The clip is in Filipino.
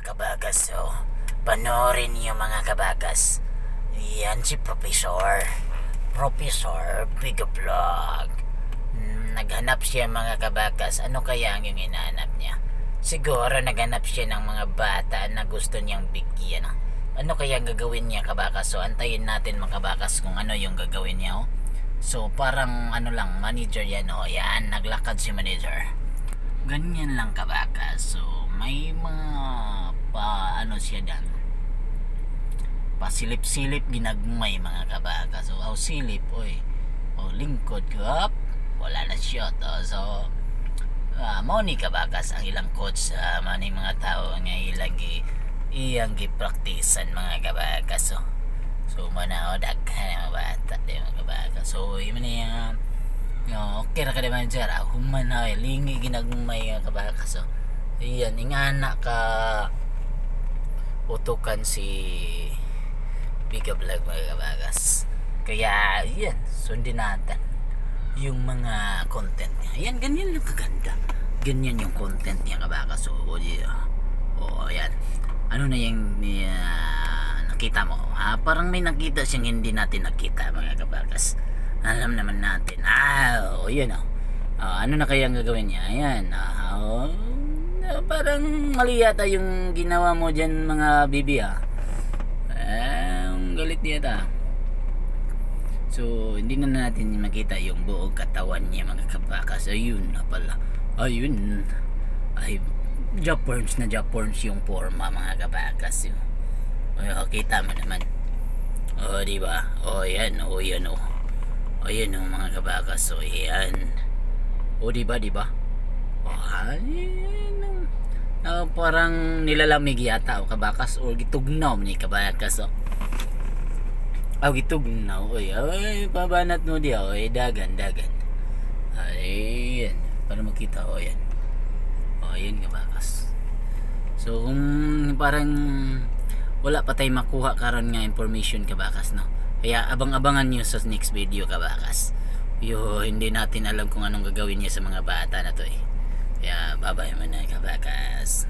kabagas. So, panoorin niyo mga kabagas. Yan si Professor Big Vlog. Naghanap siya mga kabagas. Ano kaya ang yung hinahanap niya? Siguro naghanap siya ng mga bata na gusto niyang bigyan. Ano kaya ang gagawin niya kabakas? So antayin natin mga kabakas kung ano yung gagawin niya. So parang ano lang, manager yan. Yan, naglakad si manager. Ganyan lang kabakas. So may mga siya dan, pasilip-silip ginagmay mga kabakas. So silip lingkod ko up, wala na shot. So mao ni kabakas ang ilang coach sa maning mga tao nga iyang gipraktisan mga kabakas. So manaw daghan mga bata di mga kabakas. So imani okay ra kada manager human na lingi ginagmay mga kabakas. So iyan ingana ka utukan si Big Vlog mga kabakas. Kaya yan, sundin natin yung mga content niya. Yan, ganyan lang kaganda. Ganyan yung content niya kabakas. So, yan. Ano na yung nakita mo? Parang may nakita siyang hindi natin nakita mga kabakas. Alam naman natin. Yan ano na kaya ang gagawin niya? Ayan. Parang mali yata yung ginawa mo dyan mga bibi galit niya ta. So hindi na natin makita yung buong katawan niya mga kabakas. Ayun na pala. Ayun. Ay Japorns yung forma mga kabakas. Kita mo naman. Diba? Yan. Ayan mga kabakas. So yan. Diba? Parang nilalamig yata o kabakas o gitugnaw ni kabakas. Gitugnaw. Pabanat mo di dagan. Ayan. Para makita yan. Ayan kabakas. So kung parang wala pa tayo makuha karon nga information kabakas kaya abang-abangan nyo sa next video kabakas. Hindi natin alam kung anong gagawin niya sa mga bata na to Kaya bye-bye muna kabakas.